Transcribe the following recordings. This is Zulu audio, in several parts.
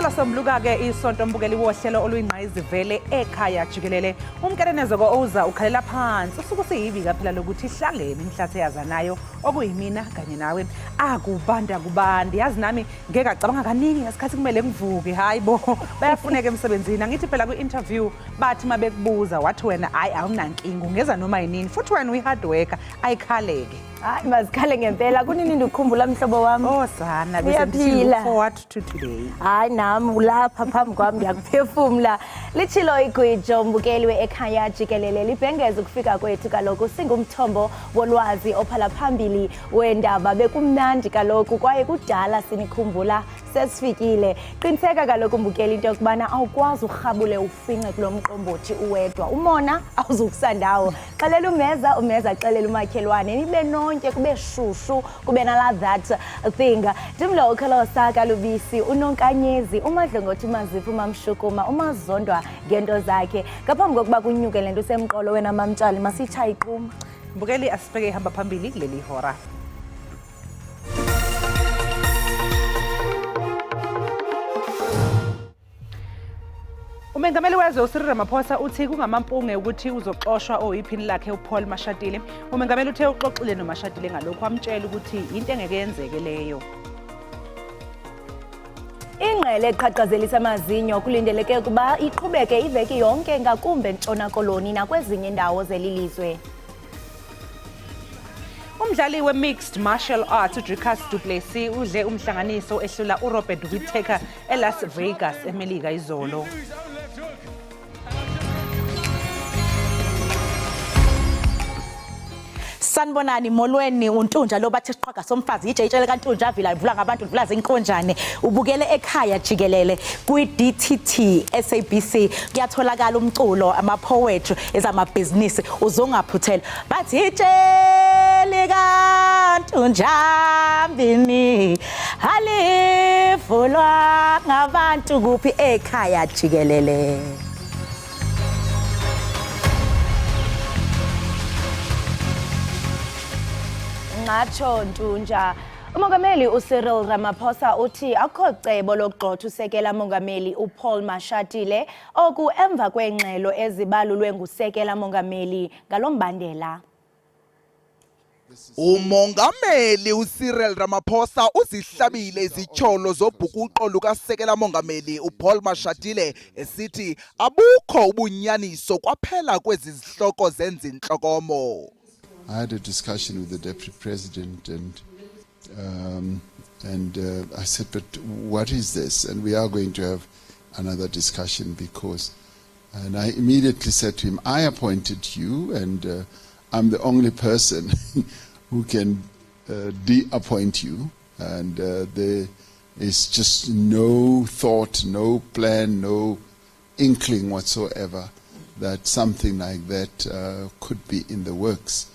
Ngala sombuluka ke isonto mbukeli wohlelo oluyingqayizivele ekhaya Jikelele umkerenezeko ouza ukhalela phansi usuku siyivika phela lokuthi ihlangene imhlathe yazanayo okuyimina kanye nawe akubanda kubandi yazi nami ngeke acabanga kaningi ngesikhathi kumele ngivuke hayibo bayafuneka emsebenzini angithi phela kwi-interview bathi mabekubuza wathi wena hayi awunankinga ungeza noma yinini futhi wena uyi-hard worker ayikhaleke. Hayi mazikhale ngempela kunini ndikukhumbula mhlobo wami. Oh sana bese forward to today. Hayi nami ulapha phambi kwami ngiyakuphefumula. Lichilo igwijo mbukeli we-Ekhaya Jikelele libhengeza ukufika kwethu kaloku singumthombo wolwazi ophala phambili wendaba bekumnandi kaloku kwaye kudala sinikhumbula sesifikile. Qiniseka kaloku mbukeli into yokubana awukwazi urhabule ufinqe kulo mqombothi uwedwa. Umona awuzukusandawo. Xelela umeza xelela umakhelwane nibe nonke kube shushu kube nala that thing. Dimlo ukhalosa kalubisi unonkanyezi umadlongothi mazifu mamshukuma umazondwa ngento zakhe. Ngaphambi kokuba kunyuke lento semqolo wena mamtshali masitshaye iqhuma. Mbukeli asibheke ihamba phambili kuleli hora. Umengameli wezwe uSiril Ramaphosa uthi kungamampunge ukuthi uzoxoshwa oyiphini lakhe uPaul Mashatile. Umengameli uthe uxoxile noMashatile ngalokho amtshela ukuthi into engeke yenzeke leyo. Ingqele eqhaqhazelisa amazinyo kulindeleke kuba iqhubeke iveki yonke ngakumbe eNtshona Koloni nakwezinye indawo zelilizwe. Umdlali we-mixed martial arts uDricus du Plessis udle umhlanganiso ehlula uRobert Whittaker eLas Vegas eMelika izolo. Sanibonani molweni uNtunja lo bathi siqhaga somfazi ijeyitshele kaNtunja avila ivula ngabantu ivula zinkonjane ubukele ekhaya Jikelele kwi-DTT SABC kuyatholakala umculo ama-poetry ezamabhizinisi uzongaphuthela bathi ijele kaNtunja mbini halivulwa ngabantu kuphi ekhaya Jikelele. Ngatsho Ntunja umongameli uCyril Ramaphosa uthi akho cebo lokugxotha usekela mongameli uPaul Mashatile oku emva kwengxelo ezibalulwe ngusekela mongameli ngalombandela. Umongameli uCyril Ramaphosa uzihlabile izitsholo zobhukuqo lukasekela mongameli uPaul Mashatile esithi abukho ubunyaniso kwaphela kwezi zihloko zenzinhlokomo. I had a discussion with the Deputy President and I said, but what is this? And we are going to have another discussion because, and I immediately said to him, I appointed you and I'm the only person who can de-appoint you. And there is just no thought, no plan, no inkling whatsoever that something like that could be in the works.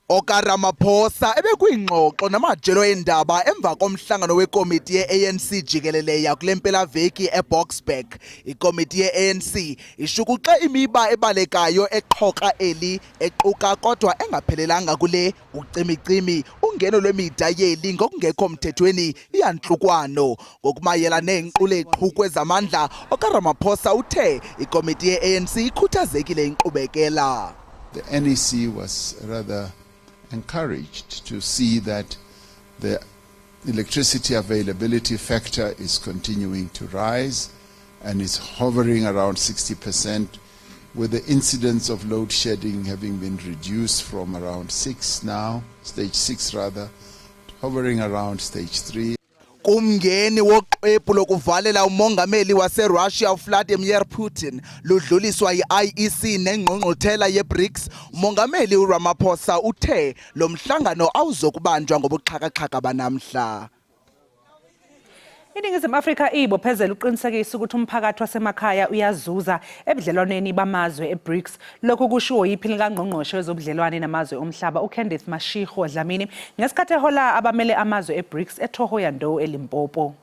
Ramaphosa ebekuyingxoxo namajelo endaba emva komhlangano wekomiti ye-ANC Jikelele yakulempela veki eBoksburg. Ikomiti ye-ANC ishukuxe imiba ebalekayo eqhoka eli equka kodwa engaphelelanga kule ucimicimi ungeno lwemida yeli ngokungekho mthethweni iyanhlukwano ngokumayela nenqule eqhukwe zamandla. Ramaphosa uthe ikomiti ye-ANC ikhuthazekile inqubekela. The NEC was rather encouraged to see that the electricity availability factor is continuing to rise and is hovering around 60%, with the incidence of load shedding having been reduced from around 6 now, stage 6 rather, hovering around stage 3. Kumngeni woqebu lokuvalela umongameli waseRussia uVladimir Putin ludluliswa yi-IEC nengqongqothela ye-BRICS. Umongameli uRamaphosa uthe lo mhlangano awuzokubanjwa ngobuxhakaxhaka banamhla. Iningizimu Afrika ibophezela uqinisekisa ukuthi umphakathi wasemakhaya uyazuza ebudlelwaneni bamazwe eBRICS. Lokhu kushiwo yiphini likangqongqoshe wezobudlelwane namazwe omhlaba uKenneth Mashego Dlamini ngesikhathi ehola abamele amazwe eBRICS eThohoyandou eLimpopo.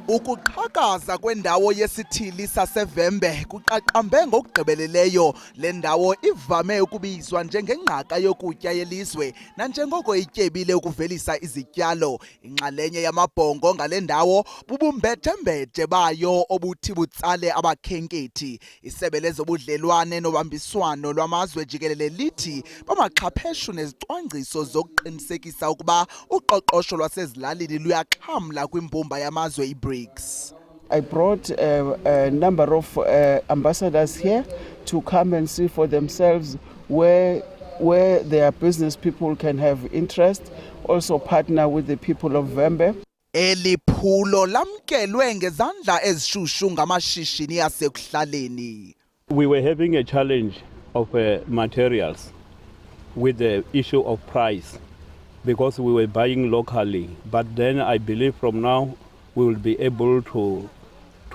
Ukuqhakaza kwendawo yesithili saseVembe kuqaqambe ngokugqibeleleyo. Le ndawo ivame ukubizwa njengengqaka yokutya yelizwe nanjengoko ityebile ukuvelisa izityalo. Inxalenye yamabhongo ngale ndawo bubumbethe-mbethe bayo obuthi butsale abakhenkethi. Isebe lezobudlelwane nobambiswano lwamazwe jikelele lithi bamaxhapheshu nezicwangciso zokuqinisekisa ukuba uqoqosho lwasezilalini luyaxhamla kwimbumba yamazwe iBRICS. I brought a number of ambassadors here to come and see for themselves where their business people can have interest, also partner with the people of Vembe. Eli phulo lamkelwe ngezandla ezishushu ngamashishini asekuhlaleni. We were having a challenge of materials with the issue of price because we were buying locally, but then I believe from now we will be able to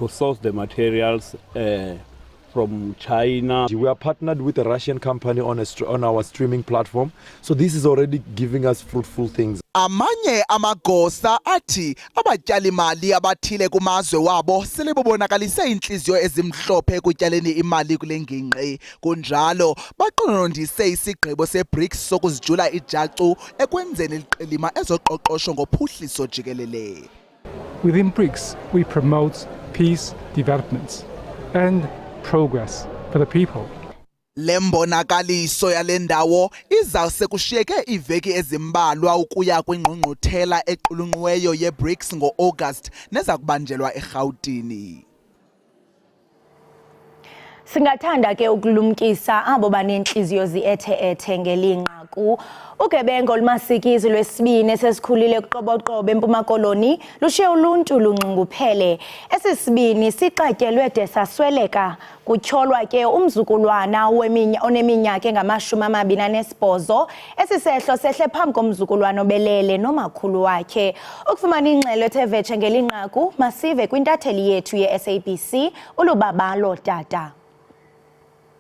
source the materials from China. We are partnered with a Russian company on our streaming platform, so this is already giving us fruitful things. Amanye amagosa athi abatyali mali abathile kumazwe wabo sele bobonakalise inhliziyo ezimhlophe ekutyaleni imali kule ngingqi. Kunjalo baqonondise isigqibo seBRICS sokuzijula ijacu ekwenzeni liqilima ezoqoqosho ngophuhliso jikelele. Within BRICS, we promote peace, development, and progress for the people. Le mbonakaliso yale ndawo izawuse kushiyeke iveki ezimbalwa ukuya kwingqungquthela equlunqiweyo yeBRICS ngo-August neza kubanjelwa eRhawutini. Singathanda ke ukulumkisa abo banenhliziyo ziethe-ethe ngelinqaku. Ugebengo olumasikizi lwesibini esesikhulile kuqoboqobo eMpuma Koloni lushiye uluntu lunxunguphele. Esisibini siqatyelwe de sasweleka kutyholwa ke umzukulwana oneminyaka engama-28. Esisehlo sehle phambi komzukulwana obelele nomakhulu wakhe. Ukufumana ingxelo ethe vetshe ngelinqaku masive kwintatheli yethu ye-SABC ulubabalo tata.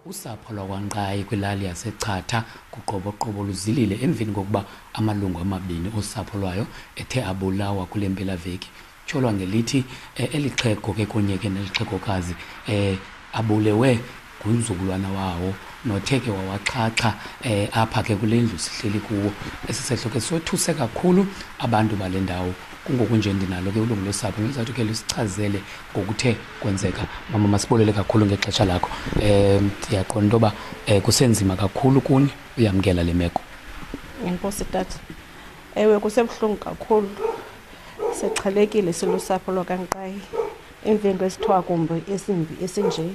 Usapho lwakwaNqayi kwilali yaseChatha kuqoboqobo luzilile emveni kokuba amalungu amabini osapho lwayo ethe abulawa kule mpelaveki. Tyholwa ngelithi elixhego ke kunye ke nelixhegokazi abulewe ngumzukulwana wawo nothe ke wawaxhaxha apha ke kule ndlu sihleli kuwo. Esisehlo ke sothuse kakhulu abantu bale ndawo. Kungoku nje ndinalo ke ulungu losapho ngizathu ke lusichazele ngokuthe kwenzeka. Mama masibolele kakhulu ngexesha lakho. Ndiyaqonda into yoba kusenzima kakhulu kuni uyamkela le meko. Inkosi tata. Ewe kusebuhlungu kakhulu. Sexhalekile silusapho lwakaNqayi. Emveni kwesithiwa kumbi esimbi esinje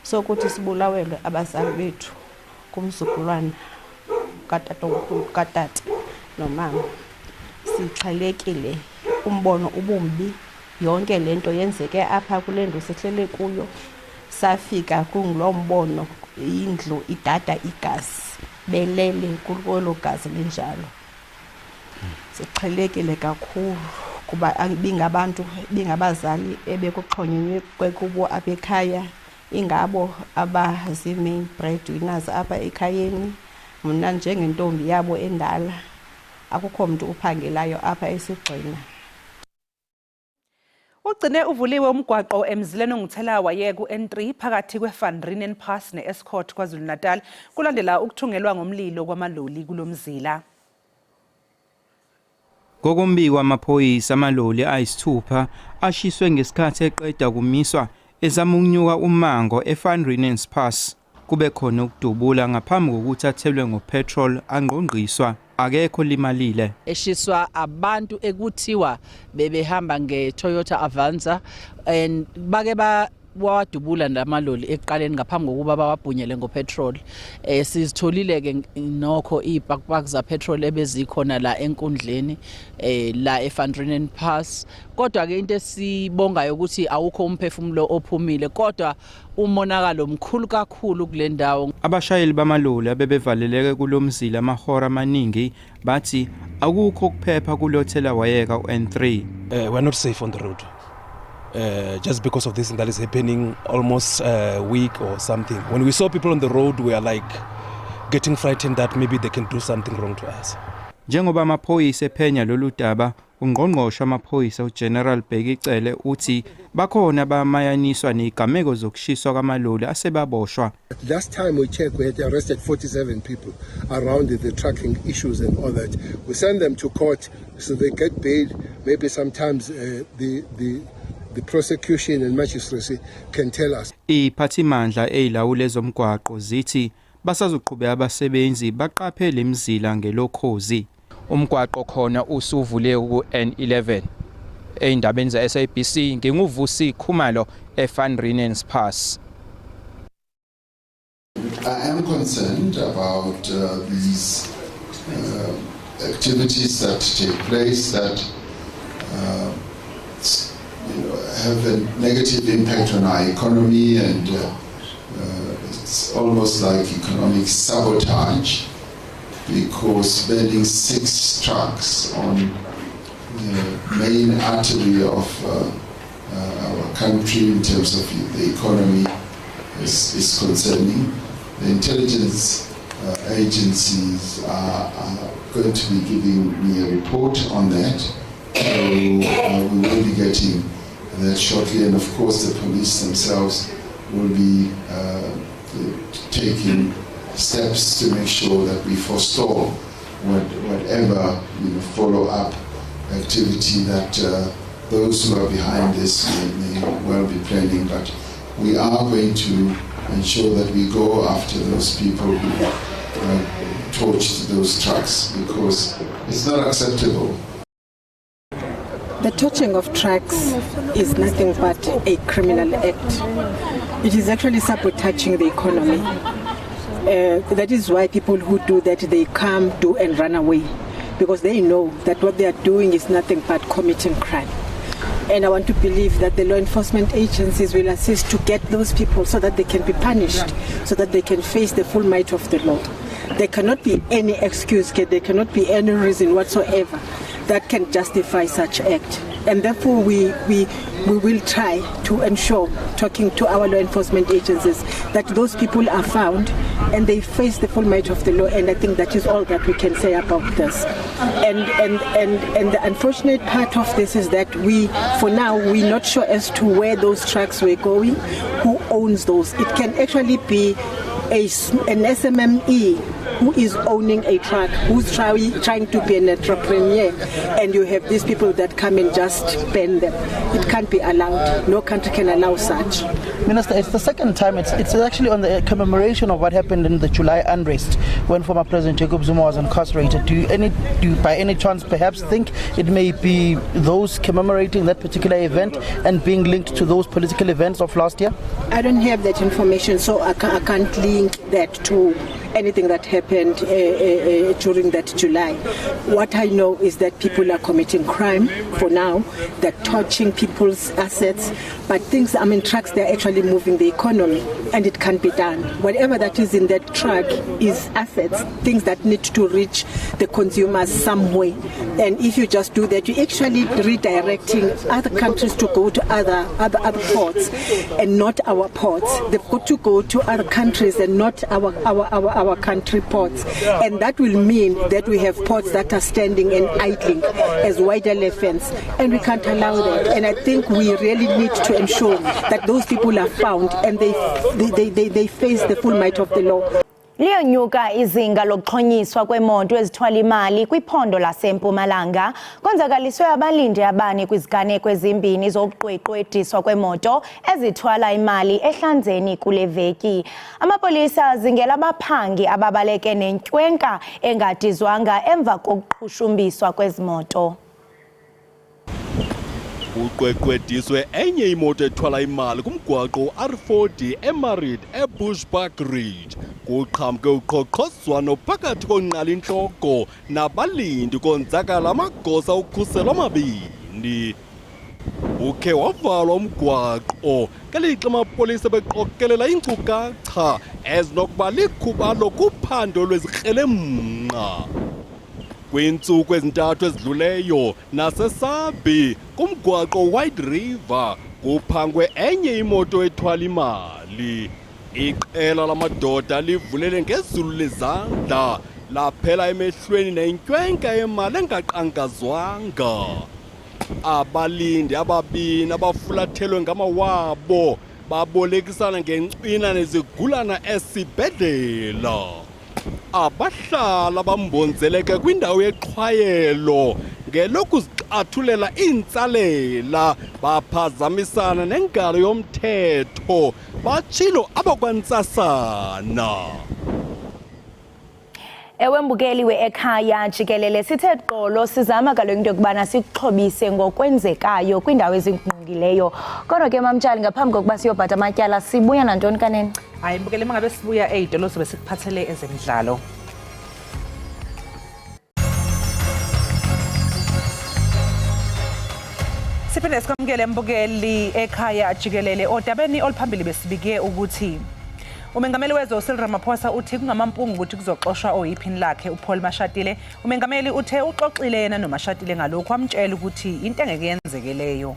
sokuthi sibulawelwe abazali bethu kumzukulwana katata omkhulu katata nomama. Sixhalekile. Umbono ubumbi yonke lento yenzeke apha kule ndlu sihlele kuyo. Safika kungulo mbono indlu idada igazi belele kulolo gazi lenjalo. Sixhalekile kakhulu kuba bingabantu bingabazali ebekuxhonyenywe kwekubo apha ekhaya ingabo abazi-main breadwinners apha ekhayeni. Mna njengentombi yabo endala akukho mntu uphangelayo apha esigxina. Ugcine uvuliwe umgwaqo emzileni onguthela wayeku N3 phakathi kweFanrinen Pass neEscort KwaZulu-Natal kulandela ukuthungelwa ngomlilo kwamaloli kulomzila. Ngokombiko amaphoyisa amaloli ayisithupha ashiswe ngesikhathi eqeda kumiswa ezama ukunyuka umango eFanrinen Pass. Kube khona ukudubula ngaphambi kokuthi athelwe ngopetrol angqongqiswa akekho limalile. Eshiswa abantu ekuthiwa bebehamba ngeToyota Avanza and bake bawadubula namaloli eqaleni ngaphambi kokuba bawabhunyele ngopetrol. Sizitholile ke nokho ipark za petrol ebezikhona la enkundleni la eFanrinen Pass. Kodwa ke into esibongayo ukuthi awukho umphefumulo ophumile kodwa umonakalo mkhulu kakhulu kule ndawo. Abashayeli bamaloli abebevaleleke kulomzila amahora amaningi bathi akukho kuphepha kulothela wayeka uN3. We're not safe on the road. Just because of this thing that is happening almost a week or something. When we saw people on the road, we are like getting frightened that maybe they can do something wrong to us. Njengoba amaphoyisa ephenya lolu daba, ungqongqoshe amaphoyisa uGeneral Bhekicele uthi bakhona abamayaniswa nezigameko zokushiswa kwamaloli asebaboshwa. Last time we checked, we had arrested 47 people around the trucking issues and all that. We send them to court so they get paid. Maybe sometimes the prosecution and magistracy can tell us. Iphathimandla ezilawula ezomgwaqo zithi basazoqhubeka abasebenzi baqaphele imizila ngelokhozi. Umgwaqo khona usuvule ku N11. Eindabeni za SABC nginguvusi Khumalo eFanrinens Pass. I am concerned about these activities that take place that have a negative impact on our economy, and it's almost like economic sabotage, because burning 6 trucks on the main artery of our country in terms of the economy is concerning. The intelligence agencies are going to be giving me a report on that. So we will be getting that shortly, and of course the police themselves will be taking steps to make sure that we forestall whatever follow-up activity that those who are behind this may well be planning. But we are going to ensure that we go after those people who torched those trucks, because it's not acceptable. The torching of trucks is nothing but a criminal act. It is actually sabotaging the economy. That is why people who do that, they come, do and run away, because they know that what they are doing is nothing but committing crime. And I want to believe that the law enforcement agencies will assist to get those people so that they can be punished, so that they can face the full might of the law. There cannot be any excuse, there cannot be any reason whatsoever that can justify such act. And therefore we will try to ensure, talking to our law enforcement agencies, that those people are found and they face the full might of the law. And I think that is all that we can say about this. And the unfortunate part of this is that for now, we're not sure as to where those trucks were going, who owns those. It can actually be an SMME who is owning a truck, who's trying to be an entrepreneur, and you have these people that come and just ban them. It can't be allowed. No country can allow such. Minister, it's the second time. It's actually on the commemoration of what happened in the July unrest when former President Jacob Zuma was incarcerated. Do you by any chance perhaps think it may be those commemorating that particular event and being linked to those political events of last year? I don't have that information, so I can't link that to anything that happened during that July. What I know is that people are committing crime for now. They're torching people's assets, but trucks, they're actually moving the economy, and it can't be done. Whatever that is in that truck is assets, things that need to reach the consumers some way. And if you just do that, you're actually redirecting other countries to go to other ports, and not our ports. They've got to go to other countries and not our country ports. And that will mean that we have ports that are standing and idling as white elephants, and we can't allow that. And I think we really need to ensure that those people are found and they face the full might of the law. Liyonyuka izinga lokuxhonyiswa kwemoto ezithwala imali kwiphondo laseMpumalanga konzakaliswe abalindi abane kwiziganeko ezimbini zokuqweqwediswa kwemoto ezithwala imali ehlanzeni kule veki. Amapolisa azingela abaphangi ababaleke nenkwenka engadizwanga emva kokuqhushumbiswa kwezimoto. Uqweqwediswe enye imoto ethwala imali kumgwaqo R40 eMarid eBushbuck Ridge. Kuqhamke uqhoqhozwano phakathi konqala inhloko nabalindi konzakala amagosa okukhusela amabini. Ukhe wavalwa umgwaqo ngelixa amapolisa beqokelela inkcukacha ezinokuba likhubalo kuphando lwezikrelemnqa. Kwintsuku ezintathu ezidluleyo naseSabi kumgwaqo White River kuphangwe enye imoto ethwala imali. Iqela lamadoda livulele ngezulu lezandla laphela emehlweni nenkwenka yemali engaqankazwanga. abalindi ababini abafulathelwe ngamawabo babolekisana ngencina nezigulana esibhedlela. Abahlala bambonzeleke kwindawo yexhwayelo ngelokuzixathulela iintsalela baphazamisana nengalo yomthetho batshilo abakwantsasana. Ewe mbukeli we-Ekhaya Jikelele, sithe qolo sizama kaloku into yokubana sikuxhobise ngokwenzekayo kwiindawo ezingqongileyo. Kodwa ke mamtshali, ngaphambi kokuba siyobhatha amatyala sibuya nantoni kanene? Hayi mbukeli, mangabe sibuya ey'tolo sobe sikuphathele ezemidlalo. Siphinde sikwamukele mbukeli Ekhaya Jikelele. Odabeni oluphambili besibike ukuthi umengameli wezwe uCyril Ramaphosa uthi kungamampungu ukuthi kuzoxoshwa oyiphini lakhe uPaul Mashatile. Umengameli uthe uxoxile yena noMashatile ngalokho, amtshela ukuthi into engeke yenzekeleyo.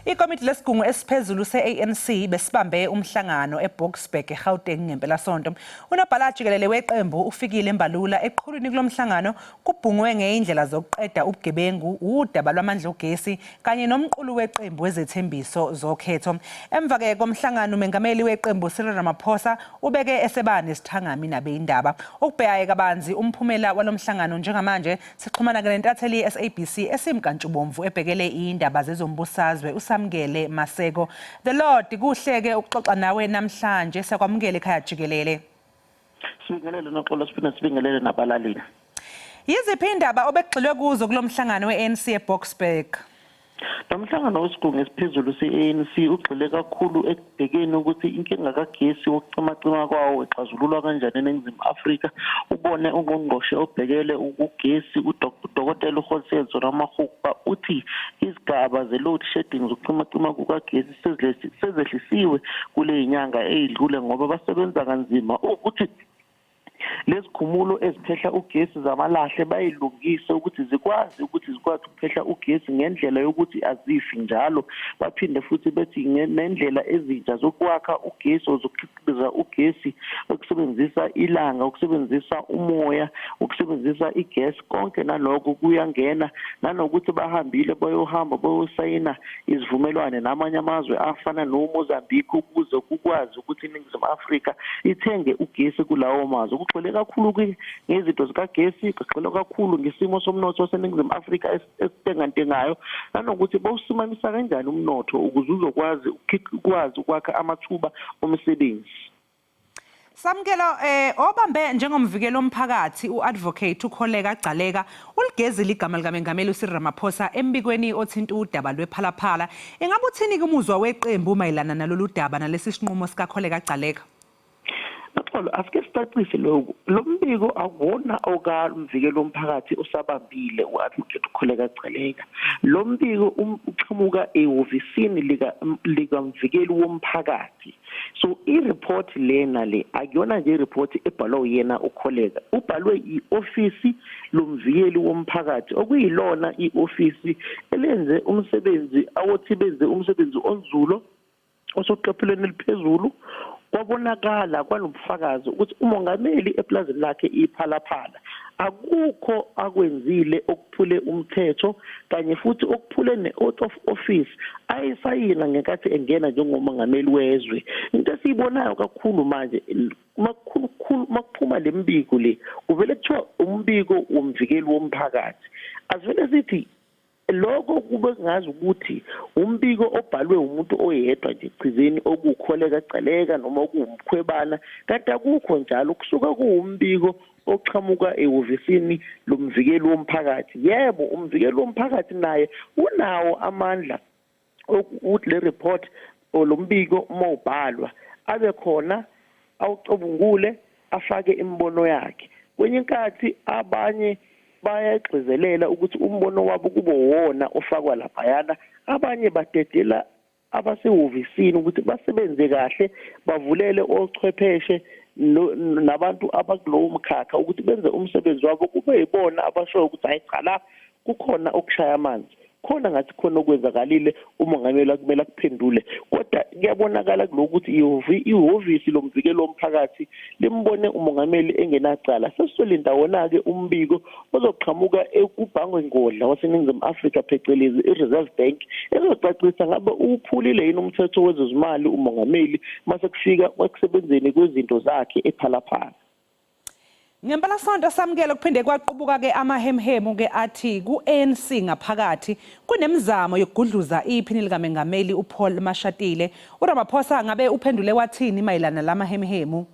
Ikomiti lesigungu esiphezulu se-ANC besibambe umhlangano eBoksburg eGauteng ngempelasonto. Unobhala Jikelele weqembu ufikile embalula eqhulwini kulomhlangano kubhungwe ngeindlela zokuqeda ubugebengu, udaba lwamandla ogesi kanye nomqulu weqembu wezethembiso zokhetho. Emva ke komhlangano umengameli weqembu Cyril Ramaphosa ubeke esebane nesithangami nabeindaba. Ukubheka kabanzi umphumela walomhlangano njengamanje sixhumana nentatheli SABC esimkantshubomvu ebhekele Iindaba zezombusazwe Samgele Maseko. The Lord kuhleke ukuxoxa nawe namhlanje. Siyakwamukela Ekhaya Jikelele. Sibingelele noxolo, siphinde sibingelele nabalaleli. Yiziphi indaba obekugxilwe kuzo kulomhlangano we-ANC eBoksburg? Lomhlangano wesigungu esiphezulu se-ANC ugxile kakhulu ekubhekeni ukuthi inkinga kagesi wokucimacima kwawo exazululwa kanjani eNingizimu Afrika. Ubone ungqongqoshe obhekele ugesi udokotela uHolsenzo Ramahukpa uthi izigaba ze-load shedding zokucimacima kukagesi sezehlisiwe kule inyanga eyidlule ngoba basebenza kanzima ukuthi lezikhumulo eziphehla ugesi zamalahle bayilungise ukuthi zikwazi ukuphehla ugesi ngendlela yokuthi azifi njalo. Baphinde futhi bethi nendlela ezintsha zokwakha ugesi ozokhiqiza ugesi ukusebenzisa ilanga, ukusebenzisa umoya, ukusebenzisa igas, konke naloko kuyangena, nanokuthi bahambile bayosayina izivumelwane namanye amazwe afana noMozambique ukuze kukwazi ukuthi iNingizimu Afrika ithenge ugesi kulawo mazwe. Kugxile kakhulu ngezinto zikagesi, kugxile kakhulu ngesimo somnotho seNingizimu Afrika esitengantengayo, nanokuthi bawusimanisa kanjani umnotho ukuze uzokwazi ukwakha amathuba omsebenzi. Samkelo obambe njengomvikeli womphakathi uadvocate uKholeka Gcaleka uligezile igama likaMengameli uCyril Ramaphosa embikweni othinta udaba lwephalaphala. Engabe uthini kumuzwa weqembu mayelana nalolu daba nalesi sinqumo sikaKholeka Gcaleka? Naxolo, asike sicacise lokho. Lo mbiko akuwona okamvikeli womphakathi osabambile uadvocate uKholeka Gcaleka. Lo mbiko uqhamuka ehhovisini likamvikeli womphakathi. So i-report lena le akuyona nje i-report ebhalwe yena uKholeka, ubhalwe i-ofisi lomvikeli womphakathi okuyilona i-ofisi elenze umsebenzi awothi benze umsebenzi onzulo osoqophelweni eliphezulu. Kwabonakala kwanobufakazi ukuthi umongameli eplazini lakhe iphalaphala akukho akwenzile okuphule umthetho kanye futhi okuphule ne-oath of office ayisayina ngenkathi engena njengomongameli wezwe. Into esiyibonayo kakhulu manje makuphuma le mbiko le kuvele kuthiwa umbiko womvikeli womphakathi, asivele sithi lokho kube ngazi ukuthi umbiko obhalwe umuntu oyedwa nje chizeni okuKholeka Gcaleka noma okuMkhwebana, kanti akukho njalo, kusuka kuumbiko oqhamuka ehhovisini lomvikeli womphakathi. Yebo, umvikeli womphakathi naye unawo amandla ukuthi le report olombiko uma ubhalwa abe khona awucubungule afake imbono yakhe. Kwenye inkathi abanye bayagxizelela ukuthi umbono wabo kube wona ofakwa laphayana, abanye badedela abasehhovisini ukuthi basebenze kahle, bavulele ochwepheshe nabantu abakulowo mkhakha ukuthi benze umsebenzi wabo kube yibona abashoyo ukuthi hayi cha la kukhona okushaya amanzi. khona ngathi khona okwenzakalile umongameli akumele akuphendule kodwa kuyabonakala ukuthi ihhovisi lomvikelo womphakathi limbone umongameli engenacala sesisole ndawona-ke umbiko ozoqhamuka ekubhangwe ngodla waseNingizimu Afrika phecelezi i-Reserve Bank ezocacisa ngabe uphulile yini umthetho wezezimali umongameli mase kufika ekusebenzeni kwezinto zakhe ephalaphala. Ngempelasonto samukela kuphinde kwaqubuka-ke amahemhemu-ke athi ku-ANC ngaphakathi kunemizamo yokugudluza iphini likamengameli uPaul Mashatile. uRamaphosa ngabe uphendule wathini mayelana lamahemhemu?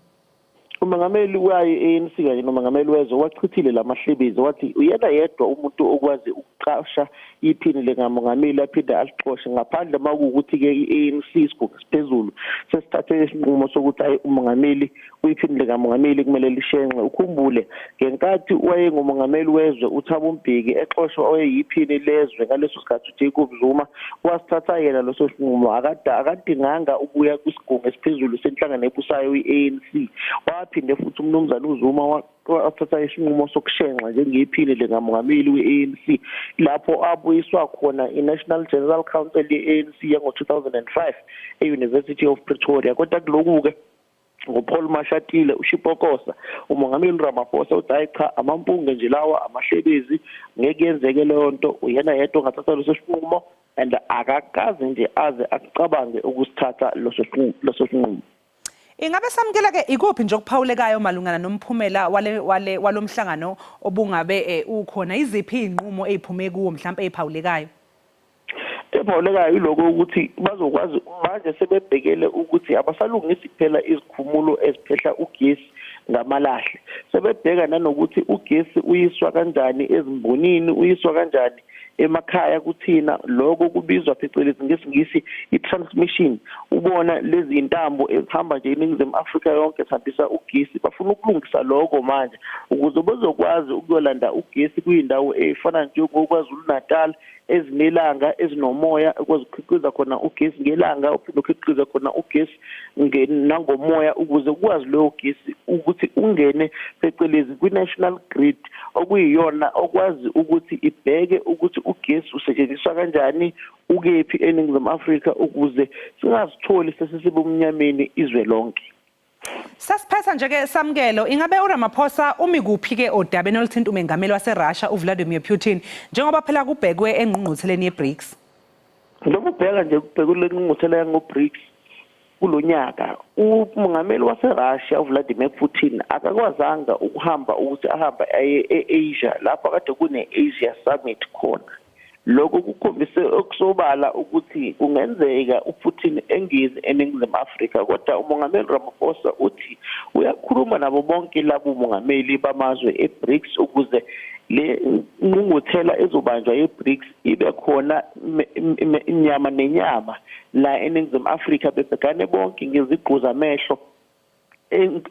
Umongameli waye-ANC kanye nomongameli wezwe wachithile lamahlebezi wathi uyena yedwa umuntu okwazi ukuqasha iphini likamongameli aphinde alixoshe ngaphandle makuwukuthi-ke i-ANC isigungu esiphezulu sesithathe isinqumo sokuthi hayi umongameli iphini likamongameli kumele lishenxe. Ukhumbule ngenkathi wayengumongameli wezwe uThabo Mbeki exoshwa oyeyiphini lezwe ngaleso sikhathi uJacob Zuma wasithatha yena leso sinqumo akadinganga ukuya kwisigungu esiphezulu senhlangano ebusayo i-ANC. Waphinde futhi umnumzana uZuma wathatha isinqumo sokushenxa njengephini likamongameli we-ANC lapho abuyiswa khona i-National General Council ye-ANC yango-2005 e-University of Pretoria. Kodwa kuloku-ke ngoPaul Mashatile ushipokosa umongameli Ramaphosa uthi hayi cha amampunge nje lawa amahlebezi ngeke yenzeke leyo nto uyena yedwa ongathatha leso sinqumo and akakaze nje aze akucabange ukusithatha leso sinqumo. Ingabe samukela-ke ikuphi nje okuphawulekayo malungana nomphumela walomhlangano obungabe ukhona iziphi inqumo eziphume kuwo mhlawumbe eziphawulekayo? Ephawulekayo yiloko ukuthi bazokwazi manje sebebhekele ukuthi abasalungisi kuphela izikhumulo eziphehla ugesi ngamalahle sebebheka nanokuthi ugesi uyiswa kanjani ezimbonini uyiswa kanjani emakhaya kuthina lokho kubizwa phecelezi ngesingisi i-transmission. Ubona lezi intambo ezihamba nje eNingizimu Afrika yonke zihambisa ugesi bafuna ukulungisa lokho manje ukuze bezokwazi ukuyolanda ugesi kuyindawo ezifana njengokwaZulu Natal ezinelanga ezinomoya ukuzikhiqiza khona ugesi ngelanga uphinde ukhiqize khona ugesi nangomoya ukuze ukwazi leyo gesi ukuthi ungene phecelezi kwi-national grid okuyiyona okwazi ukuthi ibheke ukuthi ugesi usetshenziswa kanjani ukephi eNingizimu Afrika ukuze singazitholi sesisebumnyameni izwe lonke. Sasiphetha nje-ke samukelo ingabe uRamaphosa umi kuphi-ke odabeni oluthinta umengameli waseRussia uVladimir Putin njengoba phela kubhekwe engqungqutheleni ye-BRICS? Lokubheka nje kubhekwe engqungquthela yango-BRICS kulonyaka umongameli waseRussia uVladimir Putin akakwazanga ukuhamba ukuthi ahamba aye e-Asia lapho kade kune-Asia Summit khona. Lokho kukhombise okusobala ukuthi kungenzeka uPutin engezi eNingizimu Afrika kodwa umongameli Ramaphosa uthi uyakhuluma nabo bonke labo mongameli bamazwe eBRICS ukuze le ngqungquthela ezobanjwa yeBRICS ibe khona inyama nenyama la eNingizimu Afrika bebhekane bonke ngeziqhu zamehlo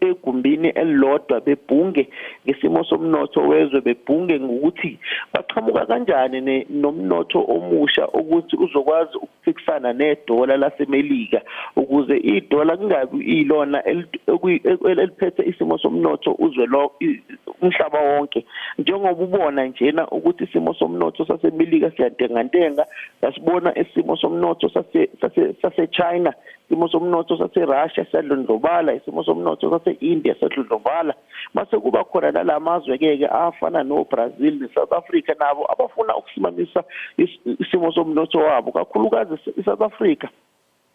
egumbini elilodwa bebhunge ngesimo somnotho wezwe bebhunge ngokuthi baqhamuka kanjani nomnotho omusha ukuthi uzokwazi ukufikisana nedola laseMelika ukuze idola kungabi ilona eliphethe isimo somnotho uzwe lo umhlaba wonke njengoba ubona njena ukuthi isimo somnotho saseMelika siyadengandenga sasibona isimo somnotho sase-China isimo somnotho saseRussia siyadlondlobala isimo somnotho sase-India siyadlondlobala mase kuba khona nalamazwe-ke afana noBrazil neSouth Africa nabo abafuna ukusimamisa isimo somnotho wabo kakhulukazi iSouth Africa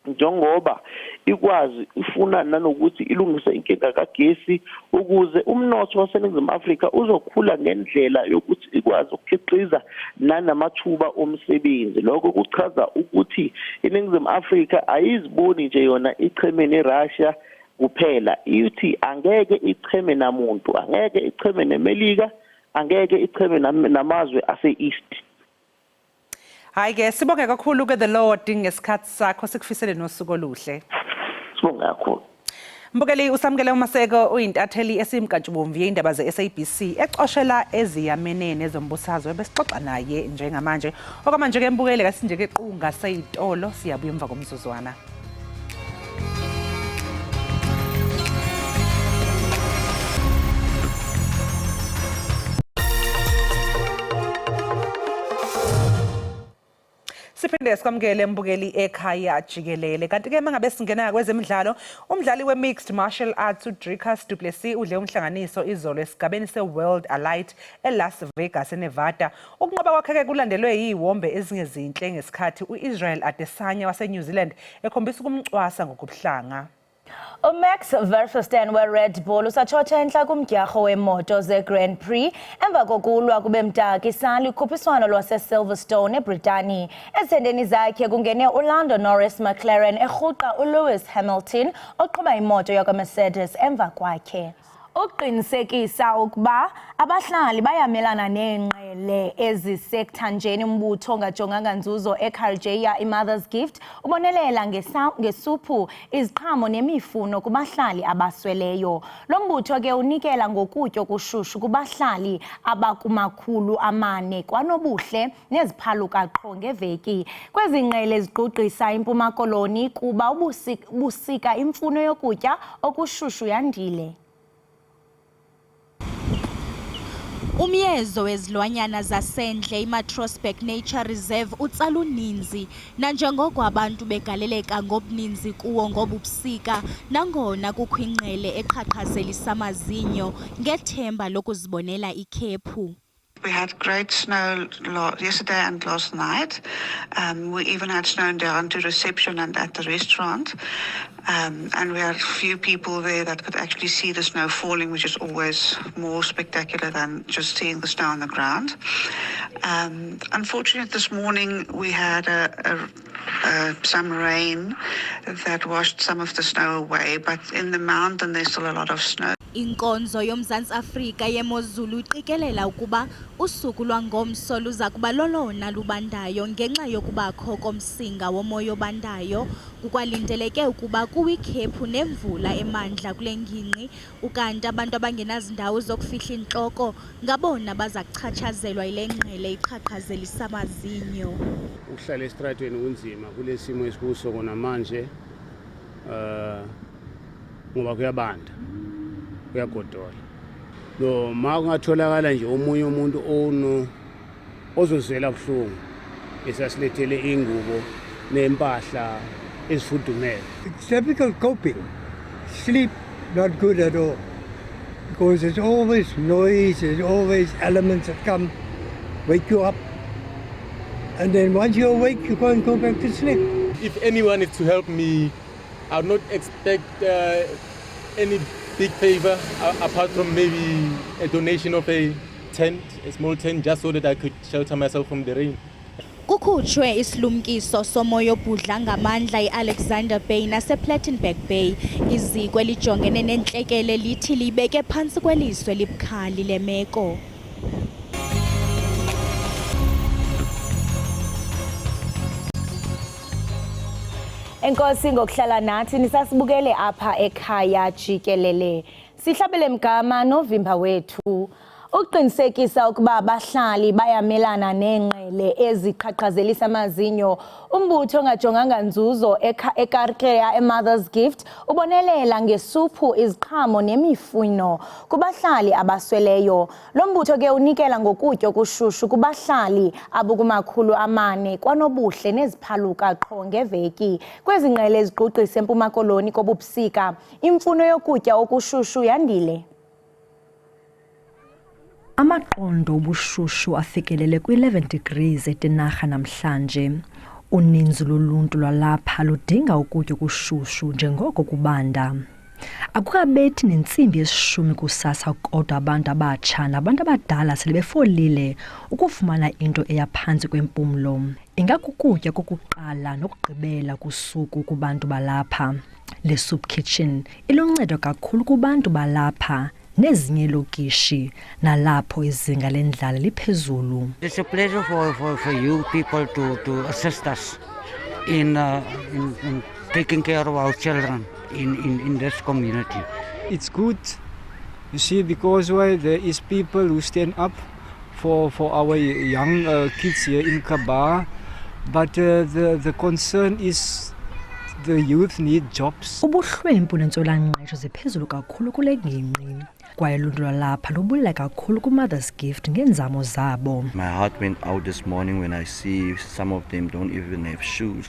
njengoba ikwazi ifuna nanokuthi ilungise inkinga kagesi ukuze umnotho waseNingizimu Afrika uzokhula ngendlela yokuthi ikwazi ukukhiqiza nanamathuba omsebenzi. Lokho kuchaza ukuthi iNingizimu Afrika ayiziboni nje yona icheme neRussia kuphela ithi angeke icheme namuntu angeke icheme neMelika angeke icheme namazwe ase-East. Hayi-ke sibonge kakhulu-ke the Lord ngesikhathi sakho sikufisele nosuku oluhle. Sibonge kakhulu. Mbukeli usamukele uMaseko uyintatheli esimkantshubomvu yeindaba ze-SABC ecoshela eziyamenene zombusazwe besixoxa naye njengamanje. Okwamanje-ke mbukeli kasinje-ke qunga seyitolo siyabuya emva komzuzwana. Siphinde sikwamukele mbukeli ekhaya jikelele. Kanti-ke mangabe singena kwezemidlalo, umdlali we-mixed martial arts uDricus Du Plessis udle umhlanganiso izolo esigabeni se-World Allied eLas Vegas, eNevada. Ukunqoba kwakhe kulandelwe yiwombe ezingezinhle ngesikhathi u-Israel Adesanya waseNew Zealand ekhombisa ukumcwasa ngokubuhlanga. Max Verstappen we-Red Bull usatshotha enhla kumdyarho wemoto ze-Grand Prix emva kokulwa kube mdakisali ukhuphiswano lwase-Silverstone eBritani. Ezithendeni zakhe kungene uLando Norris McLaren erhuqa uLewis Hamilton oqhuba imoto yakwa-Mercedes emva kwakhe. Uqinisekisa ukuba abahlali bayamelana neenqele ezisekuthanjeni umbutho ongajonganga nzuzo eKhargeya iMother's Gift ubonelela ngesuphu, iziqhamo nemifuno kubahlali abasweleyo. Lo mbutho ke unikela ngokutya okushushu kubahlali abakumakhulu-4 kwanobuhle neziphaluka qho ngeveki. Kwezi nqele eziqugqisa iMpuma Koloni kuba ubusika imfuno yokutya okushushu yandile. Umyezo wezilwanyana zasendle iMatrosberg Nature Reserve utsala uninzi, nanjengoko abantu begaleleka ngobuninzi kuwo ngobubusika, nangona kukho ingqele eqhaqhazelisa amazinyo ngethemba lokuzibonela ikhephu. We had great snow yesterday and last night. We even had snow down to reception and at the restaurant. And we had a few people there that could actually see the snow falling, which is always more spectacular than just seeing the snow on the ground. Unfortunately, this morning we had some rain that washed some of the snow away, but in the mountain there's still a lot of snow. Inkonzo yomzantsi Afrika yemozulu iqikelela ukuba usuku lwangomso luza kuba lolona lubandayo ngenxa yokubakho komsinga womoya obandayo. Kukwalindeleke ukuba kuwikhephu nemvula emandla kule ngingqi, ukanti abantu abangenazindawo zokufihla intloko ngabona baza kuchatshazelwa yile ngqele iqhaqhazelisa amazinyo. Ukuhlala esitratweni kunzima kule simo esikuso kona manje, ngoba kuyabanda, kuyagodola. No, ma kungatholakala nje omunye umuntu ozozwela buhlungu esasilethele ingubo nempahla ezifudumele. It's difficult coping. Sleep not good at all, because there's always noise, there's always elements that come, wake you up, and then once you're awake you can't go back to sleep. If anyone is to help me, I would not expect any big favor apart from maybe a donation of a tent, a small tent, just so that I could shelter myself from the rain. Kukhutshwe isilumkiso somoya obhudla ngamandla iAlexander Bay nasePlattenberg Bay. Iziko elijongene nentlekele lithi libeke phantsi kweliswe libukhali lemeko. Enkosi ngokuhlala nathi nisasibukele apha ekhaya jikelele. Sihlabele mgama novimba wethu. Uqinisekisa ukuba abahlali bayamelana neenqele eziqhaqhazelisa amazinyo. Umbutho ongajonganga nzuzo eKhargeya eMother's Gift ubonelela ngesuphu, iziqhamo nemifuno kubahlali abasweleyo. Lo mbutho ke unikela ngokutya okushushu kubahlali abakumakhulu-4 kwanobuhle neziphaluka qho ngeveki. Kwezi nqele eziqugqisa eMpuma Koloni kobubusika, imfuno yokutya okushushu yandile. Amaqondo obushushu afikelele kwi-11 degrees eTinarha namhlanje. Uninzi loluntu lwalapha ludinga ukutya okushushu njengoko kubanda. Akukabethi nentsimbi yesishumi kusasa kodwa abantu abatsha nabantu abadala sele befolile ukufumana into eyaphantsi kwempumlo. Ingakukutya kokuqala nokugqibela kusuku kubantu balapha. Le soup kitchen iluncedo kakhulu kubantu balapha nezinye lokishi nalapho izinga lendlala liphezulu. It's a pleasure for you people to assist us in taking care of our children in this community. It's good, you see, because there is people who stand up for our young kids here in Kaba, but the concern is The youth need jobs. Ubuhlwempu nentswelangqesho ziphezulu kakhulu kule ngingqi. Kwaye uluntu lwalapha lubulele kakhulu ku-Mother's Gift ngeenzamo zabo. My heart went out this morning when I see some of them don't even have shoes.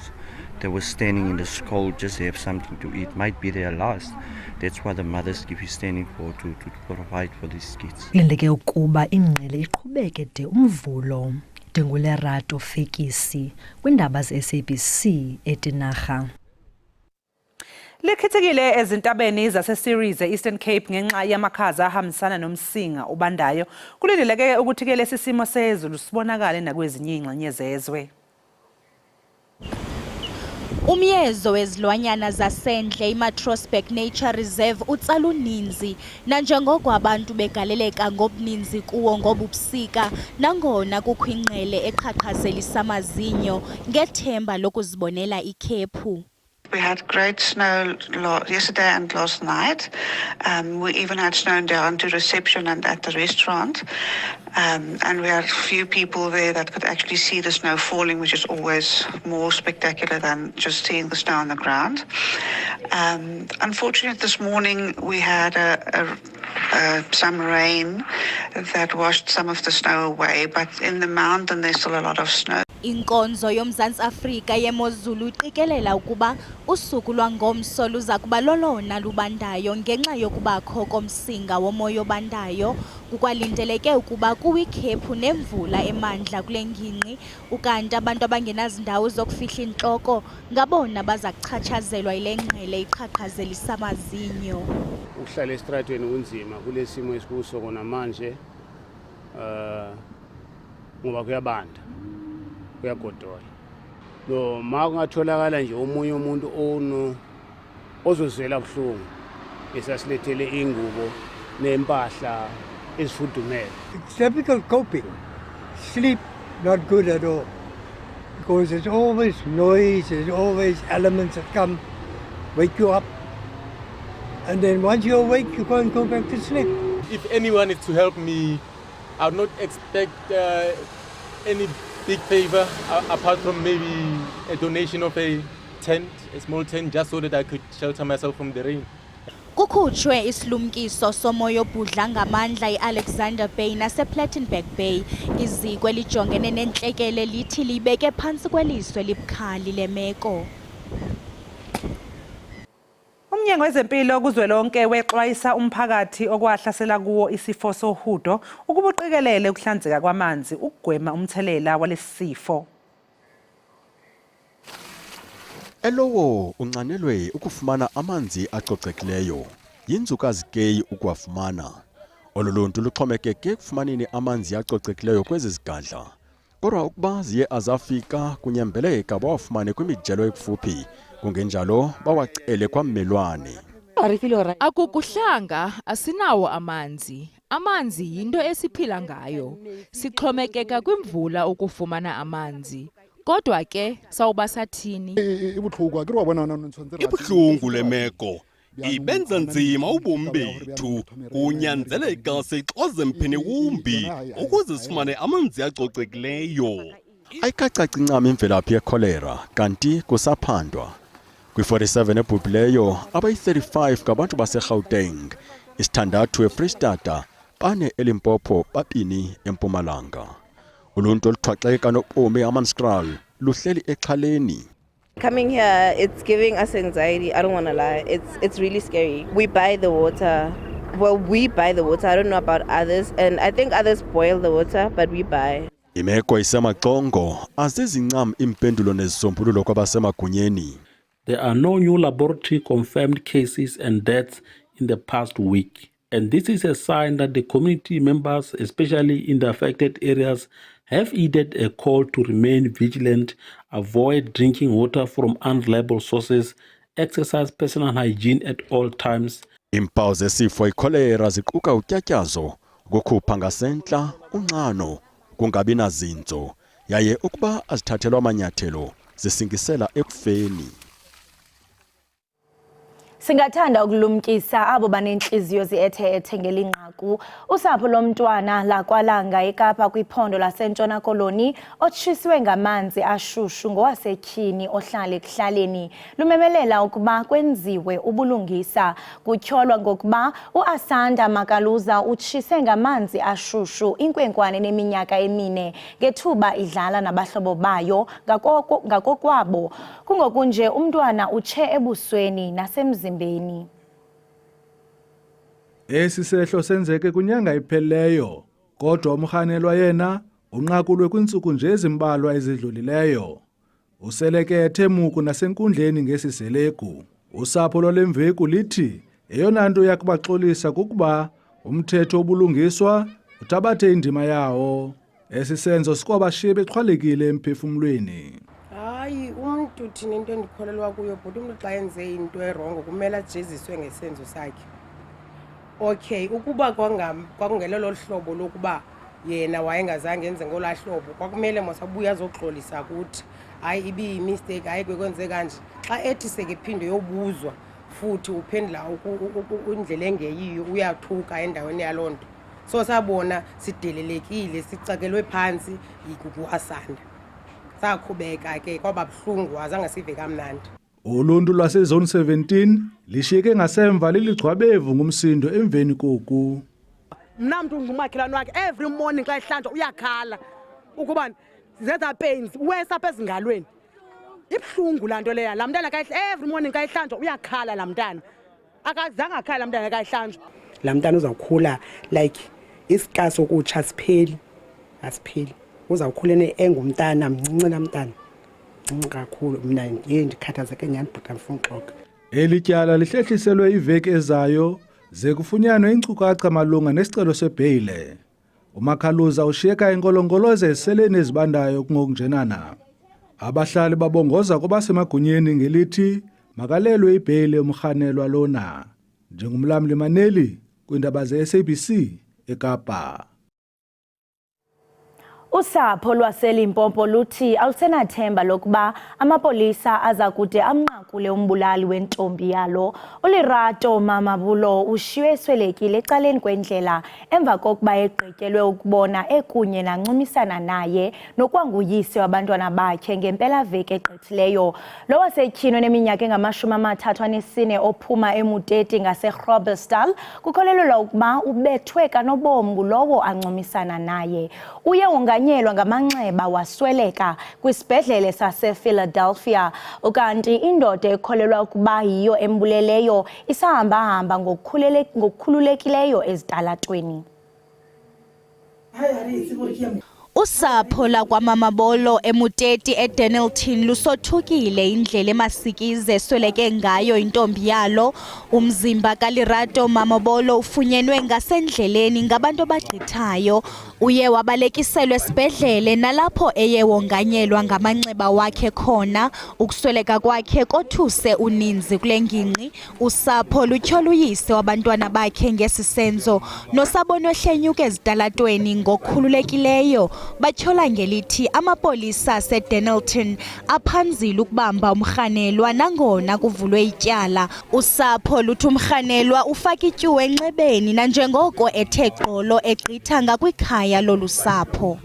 They were standing in the cold just to have something to eat. Might be their last. That's what the Mother's Gift is standing for, to provide for these kids. Lindeke ukuba ingqele iqhubeke de umvulo. Dingulerato Fekisi kwindaba ze-SABC eTinarha. Likhethekile ezintabeni zase-series e-Eastern Cape ngenxa yamakhaza ahambisana nomsinga ubandayo. Kulindeleke ukuthi ke lesi simo sezulu sibonakale nakwezinye ingxenye zezwe. Umyezo wezilwanyana zasendle iMatrosberg Nature Reserve utsala uninzi nanjengoko abantu begaleleka ngobuninzi kuwo ngobubusika nangona kukho ingqele eqhaqhazelisa amazinyo ngethemba lokuzibonela ikhephu. We had great snow yesterday and last night. We even had snow down to reception and at the restaurant. And we had a few people there that could actually see the snow falling, which is always more spectacular than just seeing the snow on the ground. Unfortunately, this morning we had some rain that washed some of the snow away, but in the mountain there's still a lot of snow. Inkonzo yomzantsi Afrika yemozulu iqikelela ukuba usuku lwangomso luza kuba lolona lubandayo ngenxa yokubakho komsinga womoya obandayo. Kukwalindeleke ukuba kuwikhephu nemvula emandla kule ngingqi, ukanti abantu abangenazindawo zokufihla intloko ngabona baza kuchatshazelwa yile ngqele iqhaqhazelisa amazinyo. Ukuhlala esitratweni kunzima kule simo esikuso kona manje ngoba kuyabanda. Kuyagodola. No makungatholakala nje omunye umuntu ozozwela buhlungu esasilethele ingubo nempahla ezifudumele. It's difficult coping. Sleep not good at all. Because there's always noise, there's always elements that come, wake you up. And then once you're awake, you can't go back to sleep. If anyone is to help me, I would not expect any big favor apart from maybe a donation of a tent, a small tent, just so that I could shelter myself from the rain. Kukhutshwe isilumkiso somoya obhudla ngamandla i-Alexander Bay nase-Plettenberg Bay. Iziko elijongene nentlekele lithi libeke phantsi kweliso elibukhali lemeko. Umnyango wezempilo kuzwelonke wexwayisa umphakathi okwahlasela kuwo isifo sohudo ukuba uqikelele ukuhlanzeka kwamanzi ukugwema umthelela walesifo. Elowo uncanelwe ukufumana amanzi acocekileyo. Yinzukazi Gay ukuwafumana. Oluluntu luxhomekeke kufumaneni amanzi acocekileyo kwezi zigadla. Kodwa ukuba ziye azafika kunyembeleka bawafumane kwimijelo ekufuphi. Kungenjalo bawacele kwammelwane. Akukuhlanga asinawo amanzi. Amanzi yinto esiphila ngayo. Sixhomekeka kwimvula ukufumana amanzi. Kodwa ke sawuba sathini? Ibuhlungu lemeko. Ibenza nzima ubomi bethu. Kunyanzeleka sixoze mphini wumbi ukuze sifumane amanzi acocekileyo. Ayikacaci ncam imvelaphi yekholera kanti kusaphandwa. Kwi-47 ebhubhileyo abayi-35 ngabantu baseGauteng, isithandathu eFreystata, bane eLimpopo, babini eMpumalanga. Uluntu oluthwaxeka nobomi amanscral luhleli exhaleni. Coming here, it's giving us anxiety. I don't want to lie. It's really scary. We buy the water. Well, we buy the water. I don't know about others. And I think others boil the water, but we buy. Imeko isemaxongo azizincam impendulo nezisombululo kwabasemagunyeni. There are no new laboratory confirmed cases and deaths in the past week. And this is a sign that the community members, especially in the affected areas, have heeded a call to remain vigilant, avoid drinking water from unreliable sources, exercise personal hygiene at all times. Impawu zesifo ikholera ziquka utyatyazo, ukukhupha ngasentla, unxano, kungabi nazinzo, yaye ukuba azithathelwa amanyathelo zisingisela ekufeni. Singathanda ukulumkisa abo banenhliziyo ziethe-ethe ngelinqaku. Usapho lomntwana lakwalanga eKapa kwiphondo laseNtshona Koloni otshisiwe ngamanzi ashushu ngowasetyhini ohlala ekuhlaleni lumemelela ukuba kwenziwe ubulungisa. Kutyholwa ngokuba uAsanda Makaluza utshise ngamanzi ashushu inkwenkwane neminyaka emine ngethuba idlala nabahlobo bayo ngakokwabo. Kungokunje umntwana utshe ebusweni nasemzimbeni. Esi sehlo senzeke kunyanga ipheleyo, kodwa umrhanelwa yena unqakulwe kwintsuku nje ezimbalwa ezidlulileyo. Useleke ethe muku nasenkundleni ngesiselegu. Usapho lwalemveku lithi eyona nto yakubaxolisa kukuba umthetho obulungiswa uthabathe indima yawo. Esi senzo sikwabashiye bexhwalekile emphefumlweni. Hayi umuntu thina into endikholelwa kuyo but umuntu xa yenze into erongo kumele ajeziswe ngesenzo sakhe. Okay, ukuba kwakungelelo hlobo lokuba yena wayengazange enze ngola hlobo kwakumele mosabuya azoxolisa kuthi hayi ibi mistake hayi kwenze kanje. Xa ethi sekephinde yobuzwa futhi uphendula indlela engeyiyo uyathuka endaweni yalonto. So sabona sidelelekile sicakelwe phansi yikuAsanda. Sakhubeka ke kwaba buhlungu azange sive kamnandi. Uluntu lwasezone 17 lishiyeke ngasemva liligcwabevu ngumsindo emveni koku. Mna mntu ngumakhelwane wakhe every morning xa ehlanjwa uyakhala ukuba zenza pains wesapha ezingalweni. Ibhlungu lanto leya la mntana every morning xa ehlanjwa uyakhala la mntana. Akazange akhala la mntana xa ehlanjwa. La mntana uzawukhula like isika sokutsha sipheli asipheli. Uzawukhulene engumntana mncinci namntana mncinci kakhulu mina ndikhathazeke nyani but andifuni uxoka. Eli tyala lihlehliselwe iveki ezayo ze kufunyanwe inkcukacha malunga nesicelo sebheyile. uMakhaluza ushiyeka inkolongoloze eseleni ezibandayo kungokunjenana. Abahlali babongoza kwabasemagunyeni ngelithi makalelwe ibheyile umrhanelwa lona. Njengomlamli Maneli kwiindaba ze-SABC eKapa. Usapho lwaseLimpopo luthi alusenathemba lokuba amapolisa aza kude amnqakule umbulali wentombi yalo. uLerato Mamabulo ushiywe eswelekile ecaleni kwendlela emva kokuba egqityelwe ukubona ekunye nancumisana naye nokwanguyise wabantwana bakhe ngempelaveki egqithileyo. Lo wasetyhini oneminyaka engama-34 ophuma eMuteti ngaseGroblersdal kukholelwa ukuba ubethwe kanobom lowo ancumisana naye. Uye wonganyelwa ngamanxeba wasweleka kwisibhedlele sasePhiladelphia ukanti indoda ekholelwa ukuba yiyo embuleleyo isahamba ngokukhululekileyo ezitalatweni. Usapho lakwamamabolo eMuteti eDennilton lusothukile indlela emasikize esweleke ngayo intombi yalo. Umzimba kaLerato Mamabolo ufunyenwe ngasendleleni ngabantu abagqithayo. Uye wabalekiselwe esibhedlele nalapho eye wonganyelwa ngamanxeba wakhe khona. Ukusweleka kwakhe kothuse uninzi kule ngingqi. Usapho lutyholuyise wabantwana bakhe ngesisenzo nosabona ohlenyuka ezitalatweni ngokukhululekileyo. Batyhola ngelithi amapolisa aseDennilton aphanzile ukubamba umrhanelwa nangona kuvulwe ityala. Usapho luthi umrhanelwa ufaka ityuwa enxebeni nanjengoko ethe xolo egqitha ngakwikhaya lolu sapho.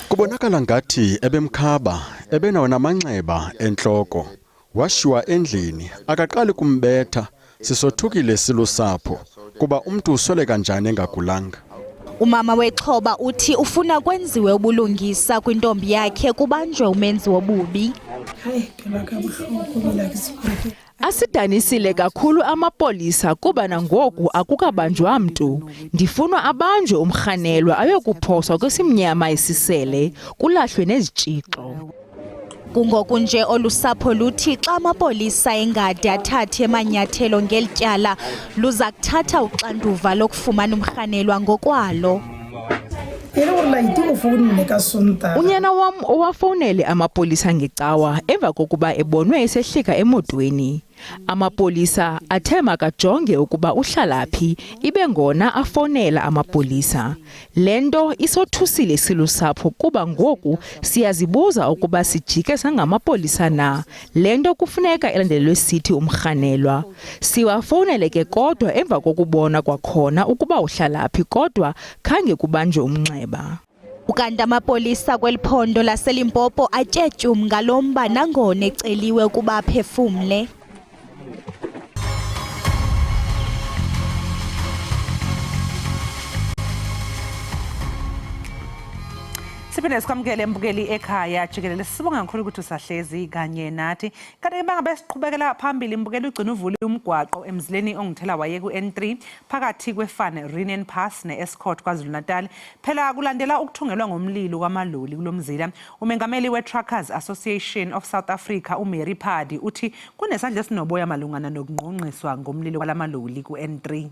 Kubonakala ngathi ebemkhaba ebenawo namanxeba entloko washiywa endlini akaqali kumbetha. Sisothukile silusapho kuba umntu usweleka njani engagulanga. Umama wexhoba uthi ufuna kwenziwe ubulungisa kwintombi yakhe kubanjwe umenzi wobubi. Asidanisile kakhulu amapolisa kuba nangoku akukabanjwa mntu. Ndifuna abanjwe umrhanelwa ayokuphoswa kwisimnyama esisele kulahlwe nezitshixo. Kungokunje olusapho luthi xa amapolisa engade athathe amanyathelo ngelityala luza kuthatha uxanduva lokufumana umrhanelwa ngokwalo. Unyana wam owafowunele amapolisa ngecawa emva kokuba ebonwe esehlika emotweni. Amapolisa athe makajonge ukuba uhlala phi ibe ngona afonela amapolisa. Le nto isothusile silusapho kuba ngoku siyazibuza ukuba sijike sangamapolisa na. Le nto kufuneka elandelelwe sithi umrhanelwa. Siwafowunele ke kodwa emva kokubona kwakhona ukuba uhlala phi kodwa khange kubanjwe umnxeba. Ukanti amapolisa kweli phondo laseLimpopo atyetyum ngalo mba nangona eceliwe ukuba aphefumle. Siphinde sikwamukele mbukeli ekhaya Jikelele, sibonga kakhulu ukuthi usahlezi kanye nathi. Kanti bangabe siqhubekela phambili mbukeli ugcina uvule umgwaqo emzileni ongithela waye ku N3 phakathi kweFan Reunion Pass neEscort KwaZulu-Natal. Phela kulandela ukuthungelwa ngomlilo kwamaloli kulomzila. Umengameli we-Truckers Association of South Africa uMary Phadi uthi kunesandla esinoboya malungana nokungqongqiswa ngomlilo kwalamaloli ku N3.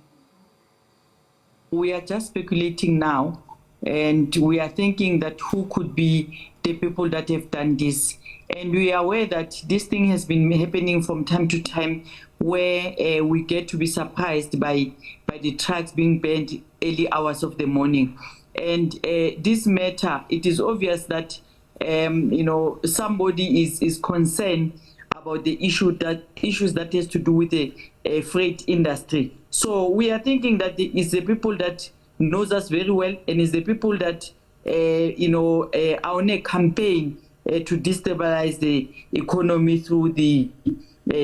We are just speculating now. And we are thinking that who could be the people that have done this. And we are aware that this thing has been happening from time to time where we get to be surprised by the trucks being burned early hours of the morning. And this matter, it is obvious that somebody is concerned about the issues that has to do with the freight industry. So we are thinking that it's the people that knows us very well and is the people that are on a campaign to destabilize the economy through the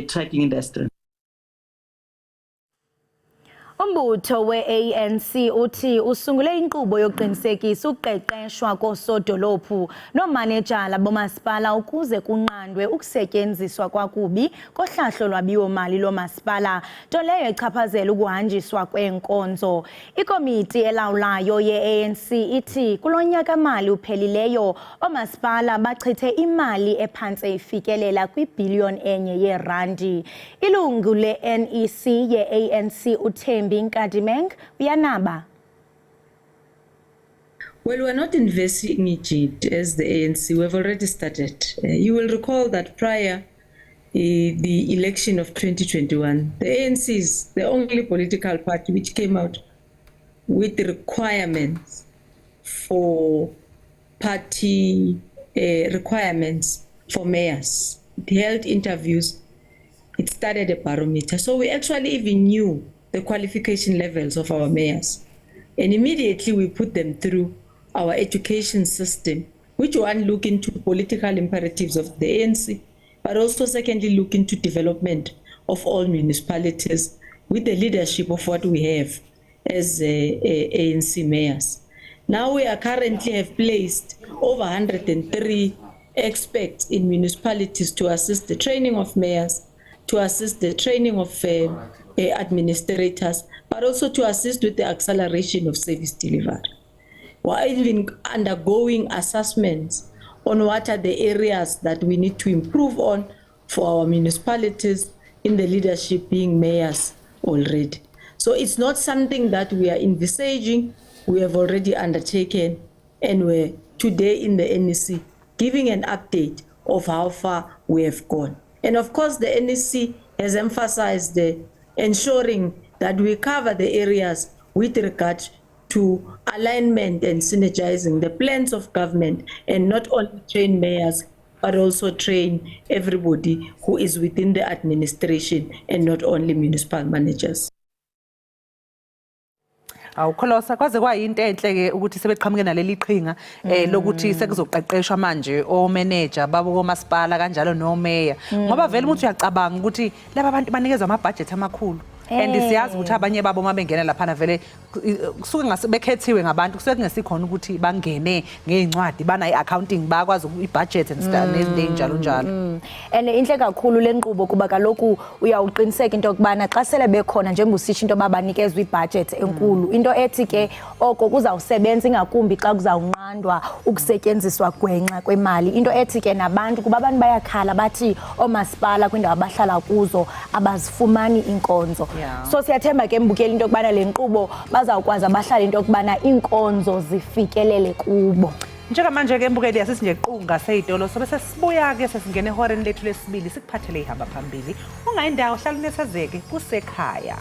trucking industry. Umbutho we-ANC uthi usungule inkqubo yokuqinisekisa uqeqeshwa koosodolophu noomanejala bomasipala ukuze kunqandwe ukusetyenziswa kwakubi kohlahlo lwabiwo-mali lomasipala, nto leyo echaphazela ukuhanjiswa kweenkonzo. Ikomiti elawulayo ye-ANC ithi kulo nyaka-mali uphelileyo oomasipala bachithe imali ephantse ifikelela kwibhiliyoni enye yeerandi. Ilungu le-NEC ye-ANC uThembi Iindaba. Well, we're not investing it as the ANC. We've already started. You will recall that prior the election of 2021, the ANC is the only political party which came out with the requirements for party requirements for mayors. It held interviews. It started a barometer. So we actually even knew the qualification levels of our mayors. And immediately we put them through our education system, which one look into political imperatives of the ANC, but also secondly look into development of all municipalities with the leadership of what we have as ANC mayors. Now we are currently have placed over 103 experts in municipalities to assist the training of mayors, to assist the training of administrators, but also to assist with the acceleration of service delivery. We're even undergoing assessments on what are the areas that we need to improve on for our municipalities in the leadership being mayors already. So it's not something that we are envisaging, we have already undertaken, and we're today in the NEC giving an update of how far we have gone. And of course, the NEC has emphasized the ensuring that we cover the areas with regard to alignment and synergizing the plans of government, and not only train mayors, but also train everybody who is within the administration and not only municipal managers. Awukholosa kwaze kwayinto enhle ke ukuthi sebeqhamuke naleli qhinga lokuthi sekuzoqeqeshwa manje o manager babo komasipala kanjalo no mayor, ngoba vele umuntu uyacabanga ukuthi laba abantu banikezwa ama budget amakhulu and siyazi ukuthi abanye babo mabengena lapha vele kusuke ngasebekhethiwe ngabantu kusuke kungesikhona ukuthi bangene ngeincwadi bana iaccounting bakwazi ibudget and stuff nezinto njalo njalo. And inhle kakhulu lenkqubo kuba kaloku uyawuqiniseka into yokubana xa sele bekhona njengoba usisho into babanikezwe ibudget enkulu, into ethi ke oko kuzawusebenza ingakumbi xa kuzawunqandwa ukusetyenziswa gwenxa kwemali, into ethi ke nabantu kuba abantu bayakhala bathi omasipala kwindawo abahlala kuzo abazifumani inkonzo. So siyathemba ke mbukeli into yokubana le nkqubo bazawukwazi abahlali into yokubana inkonzo zifikelele kubo. Njengamanje-ke mbukeli yasisinjequnga seyitolo sobe sesibuya-ke sesingena ehoreni lethu lesibili sikuphathele ihamba phambili. Ungayindawo hlala unesazeke kusekhaya.